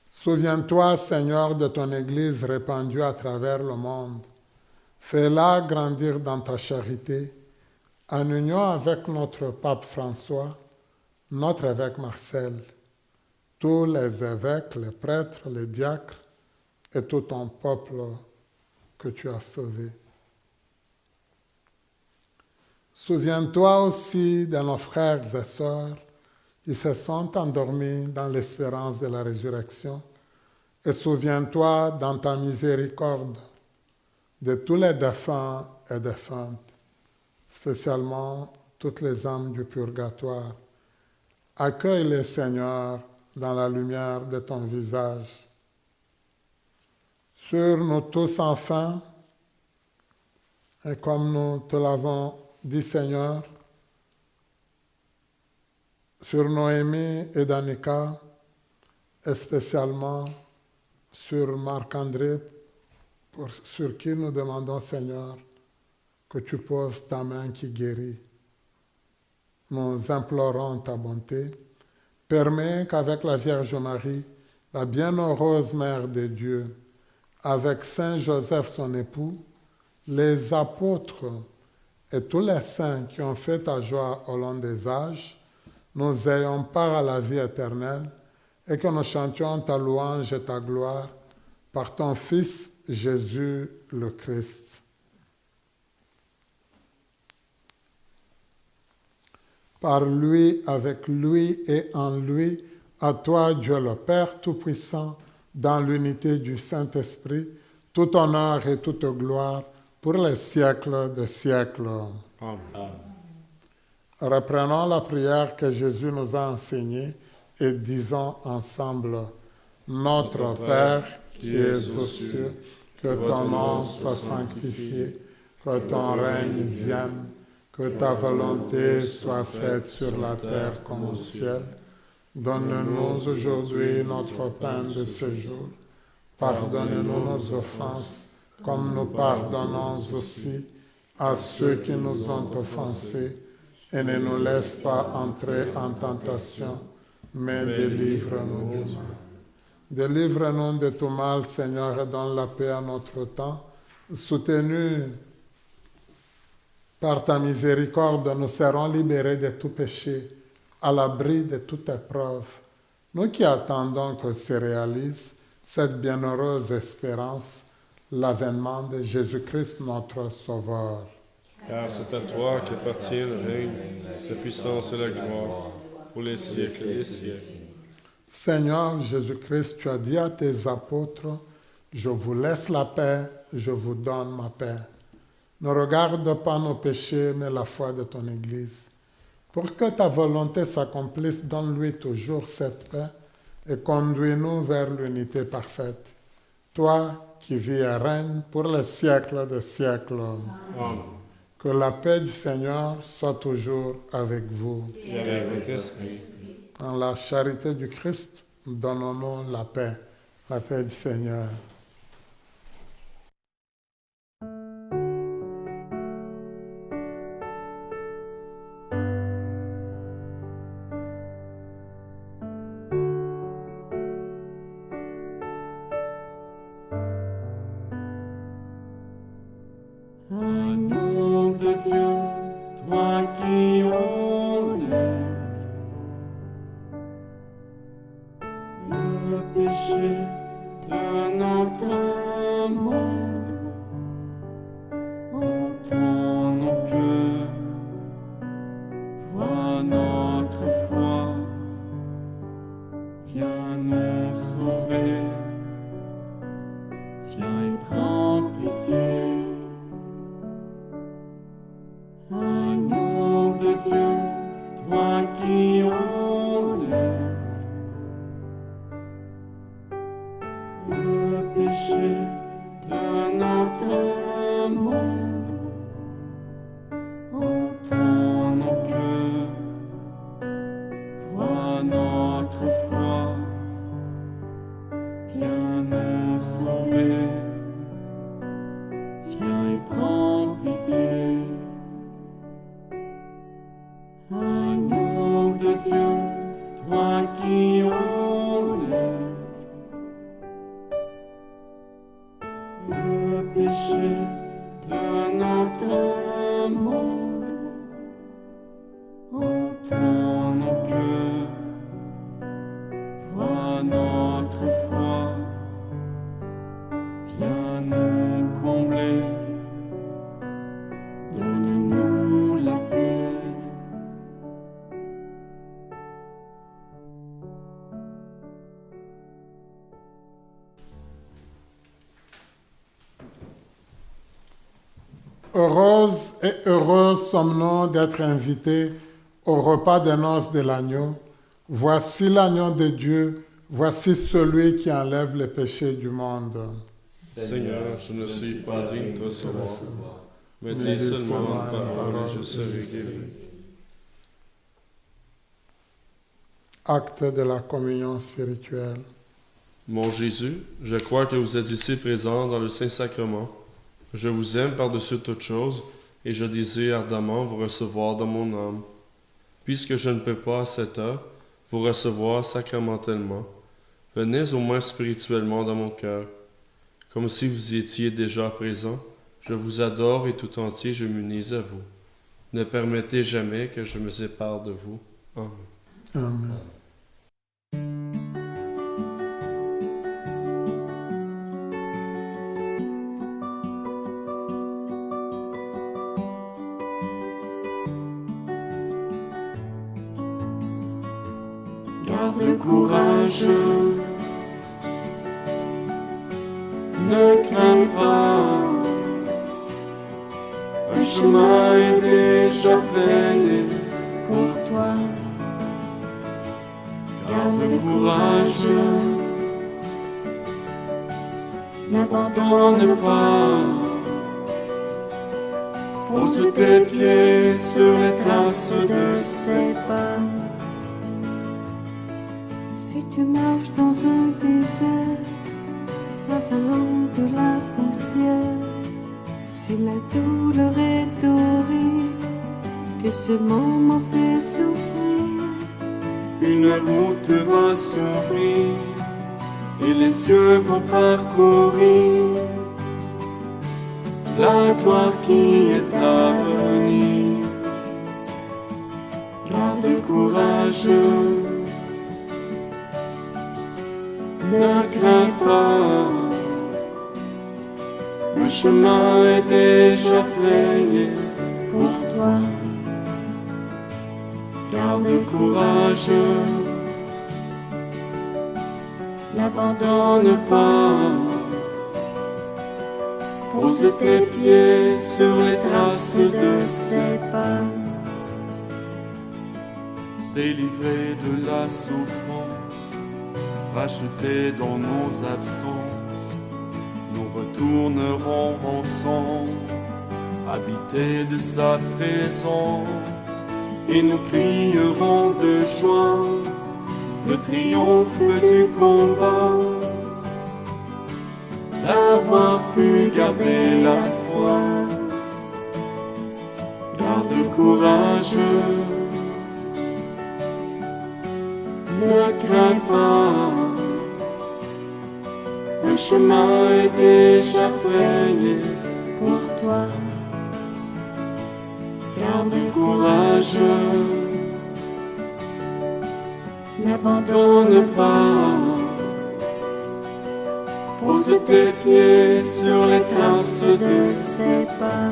Souviens-toi, Seigneur, de ton Église répandue à travers le monde. Fais-la grandir dans ta charité, en union avec notre pape François, notre évêque Marcel, tous les évêques, les prêtres, les diacres et tout ton peuple que tu as sauvé. Souviens-toi aussi de nos frères et sœurs qui se sont endormis dans l'espérance de la résurrection, et souviens-toi dans ta miséricorde de tous les défunts et défuntes, spécialement toutes les âmes du purgatoire. Accueille-les, Seigneur, dans la lumière de ton visage. Sur nous tous enfin, et comme nous te l'avons dit, Seigneur, sur Noémie et Danica, et spécialement sur Marc-André, sur qui nous demandons, Seigneur, que tu poses ta main qui guérit. nous implorons ta bonté. Permets qu'avec la Vierge Marie, la bienheureuse Mère de Dieu, avec Saint Joseph son époux, les apôtres et tous les saints qui ont fait ta joie au long des âges, nous ayons part à la vie éternelle et que nous chantions ta louange et ta gloire par ton Fils Jésus le Christ. Par lui, avec lui et en lui, à toi, Dieu le Père Tout-Puissant, dans l'unité du Saint-Esprit, tout honneur et toute gloire pour les siècles des siècles. Amen. Reprenons la prière que Jésus nous a enseignée et disons ensemble, Notre Père qui es aux cieux, que ton nom soit sanctifié, que ton règne vienne, que ta volonté soit faite sur la terre comme au ciel. Donne-nous aujourd'hui notre pain de ce jour. Pardonne-nous nos offenses, comme nous pardonnons aussi à ceux qui nous ont offensés. Et ne nous laisse pas entrer en tentation, mais délivre-nous du mal. Délivre-nous de tout mal, Seigneur, et donne la paix à notre temps. Soutenus par ta miséricorde, nous serons libérés de tout péché, à l'abri de toute épreuve. Nous qui attendons que se réalise cette bienheureuse espérance, l'avènement de Jésus-Christ, notre Sauveur. Car c'est à toi qu'appartient le règne, la puissance et la gloire, pour les siècles des siècles. Seigneur Jésus-Christ, tu as dit à tes apôtres, je vous laisse la paix, je vous donne ma paix. Ne regarde pas nos péchés, mais la foi de ton Église. Pour que ta volonté s'accomplisse, donne-lui toujours cette paix et conduis-nous vers l'unité parfaite. Toi qui vis et règnes pour les siècles des siècles. Amen. Que la paix du Seigneur soit toujours avec vous. Et avec votre esprit. Dans la charité du Christ, donnons-nous la paix du Seigneur. Agneau de Dieu, toi qui enlèves le péché de notre monde, entends nos cœurs, vois notre foi, viens nous sauver, viens et prends pitié. Agneau de Dieu, toi qui enlèves le péché de notre monde, entends nos cœurs, vois notre foi, viens nous sauver, viens et prends pitié. Agneau de Dieu, toi qui enlèves le péché de notre monde, entends nos cœurs, vois notre foi, viens nous combler, donne-nous la paix. Heureuses et heureux sommes-nous d'être invités au repas des noces de l'agneau. Voici l'agneau de Dieu, voici celui qui enlève les péchés du monde. Seigneur, je ne suis pas digne de te recevoir, mais dis seulement une parole et je serai guéri. Acte de la communion spirituelle. Mon Jésus, je crois que vous êtes ici présent dans le Saint-Sacrement. Je vous aime par-dessus toute chose et je désire ardemment vous recevoir dans mon âme. Puisque je ne peux pas à cette heure vous recevoir sacramentellement, venez au moins spirituellement dans mon cœur. Comme si vous y étiez déjà présent, je vous adore et tout entier je m'unis à vous. Ne permettez jamais que je me sépare de vous. Amen. Amen. Garde courage, ne crains pas, un chemin est déjà fait pour toi. Garde courage, n'abandonne pas, pose tes pieds sur les traces de ses pas. Si tu marches dans un désert, avalant de la poussière, si la douleur est horrible, que ce moment fait souffrir, une route va s'ouvrir et les cieux vont parcourir la gloire qui est à venir. Garde courage, ne crains pas, le chemin est déjà frayé pour toi. Garde courage, n'abandonne pas, pose tes pieds sur les traces de ses pas. Délivré de la souffrance, racheté dans nos absences, nous retournerons ensemble, habités de sa présence, et nous crierons de joie le triomphe du combat, d'avoir pu garder la foi. Garde courage, ne crains pas, le chemin est déjà frayé pour toi. Garde courage, n'abandonne pas, pose tes pieds sur les traces de ses pas.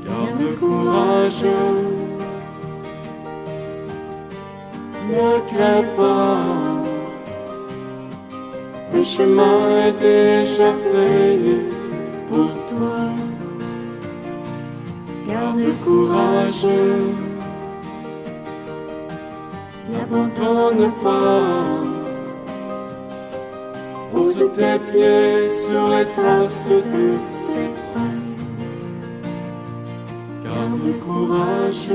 Garde courage, ne crains pas, le chemin est déjà frayé pour toi. Garde courage, n'abandonne pas, pose tes pieds sur les traces de ses pas. Garde courage,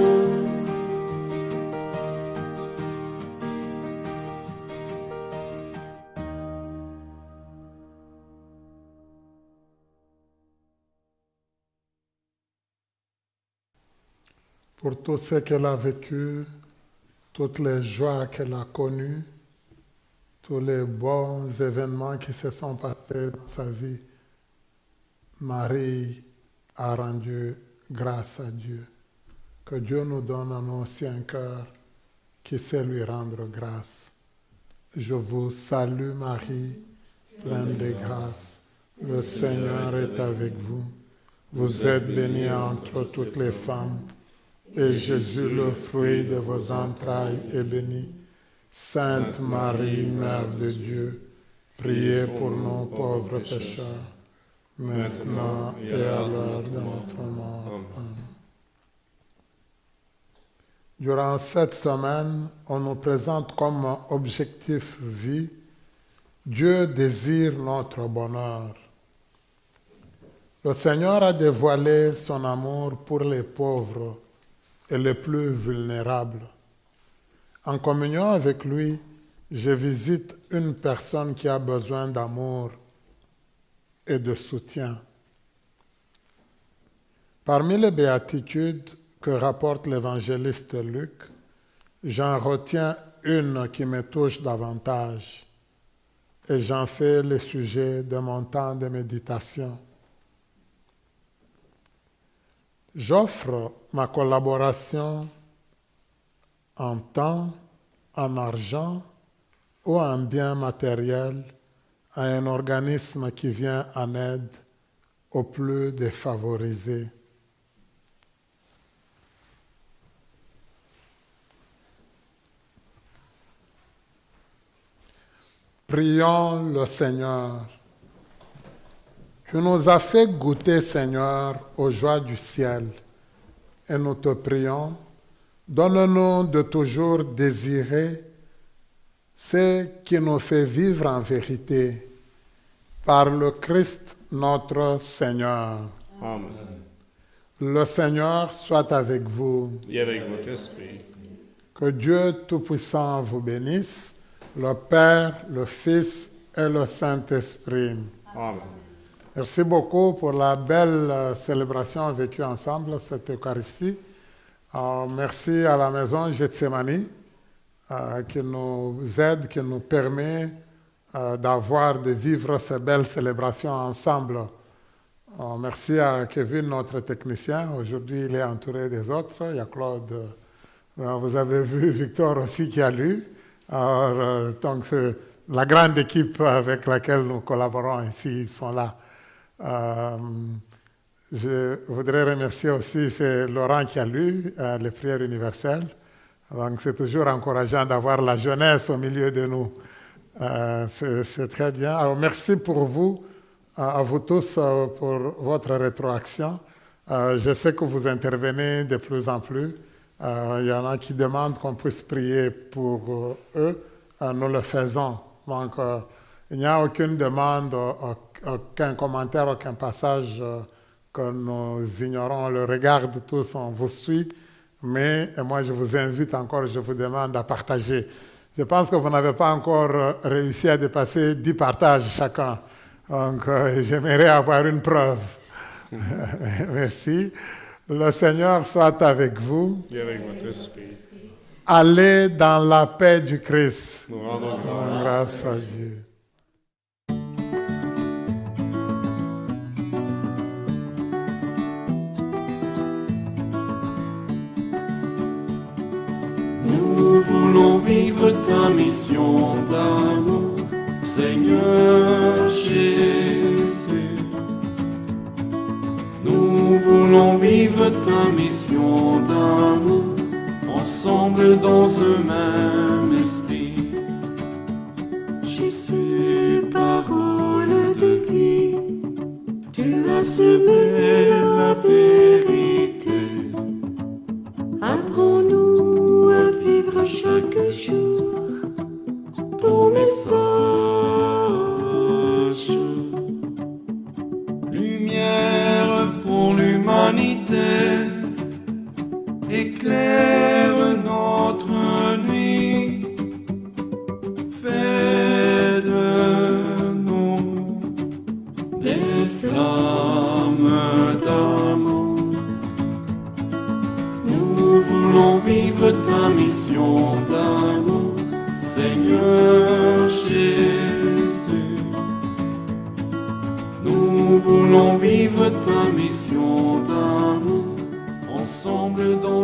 pour tout ce qu'elle a vécu, toutes les joies qu'elle a connues, tous les bons événements qui se sont passés dans sa vie. Marie a rendu grâce à Dieu. Que Dieu nous donne à nous aussi un cœur qui sait lui rendre grâce. Je vous salue Marie, pleine de grâce. Le Seigneur est avec vous. Vous êtes bénie entre toutes les femmes, et Jésus, le fruit de vos entrailles, est béni. Sainte Marie, Mère de Dieu, priez pour nous pauvres pécheurs, maintenant et à l'heure de notre mort. Amen. Durant cette semaine, on nous présente comme objectif vie, Dieu désire notre bonheur. Le Seigneur a dévoilé son amour pour les pauvres et les plus vulnérables. En communion avec lui, je visite une personne qui a besoin d'amour et de soutien. Parmi les béatitudes que rapporte l'évangéliste Luc, j'en retiens une qui me touche davantage et j'en fais le sujet de mon temps de méditation. J'offre ma collaboration en temps, en argent ou en biens matériels à un organisme qui vient en aide aux plus défavorisés. Prions le Seigneur. Tu nous as fait goûter, Seigneur, aux joies du ciel. Et nous te prions, donne-nous de toujours désirer ce qui nous fait vivre en vérité, par le Christ notre Seigneur. Amen. Le Seigneur soit avec vous. Et avec votre esprit. Que Dieu Tout-Puissant vous bénisse, le Père, le Fils et le Saint-Esprit. Amen. Merci beaucoup pour la belle célébration vécue ensemble, cette Eucharistie. Merci à la maison Gethsemane qui nous aide, qui nous permet de vivre ces belles célébrations ensemble. Merci à Kevin, notre technicien. Aujourd'hui, il est entouré des autres. Il y a Claude. Vous avez vu Victor aussi qui a lu. Donc, c'est la grande équipe avec laquelle nous collaborons ici, ils sont là. Je voudrais remercier aussi, c'est Laurent qui a lu les prières universelles. Donc, c'est toujours encourageant d'avoir la jeunesse au milieu de nous. C'est très bien. Alors, merci pour vous, à vous tous, pour votre rétroaction. Je sais que vous intervenez de plus en plus. Il y en a qui demandent qu'on puisse prier pour eux. Nous le faisons. Donc, il n'y a aucune demande, aucun commentaire, aucun passage que nous ignorons. On le regarde tous, on vous suit. Mais moi, je vous invite encore, je vous demande à partager. Je pense que vous n'avez pas encore réussi à dépasser 10 partages chacun. Donc, j'aimerais avoir une preuve. Merci. Le Seigneur soit avec vous. Et avec votre esprit. Allez dans la paix du Christ. Nous rendons Grâce à Dieu. Nous voulons vivre ta mission d'amour, Seigneur Jésus. Nous voulons vivre ta mission d'amour, ensemble dans un même esprit. Jésus, parole de vie, tu as semé la vérité. Apprends-nous à vivre chaque jour ton message. Lumière pour l'humanité, éclaire notre nuit. Fais de nous des flammes d'amour. Nous voulons vivre ta mission d'amour, Seigneur Jésus. Nous voulons vivre ta mission d'amour, ensemble dans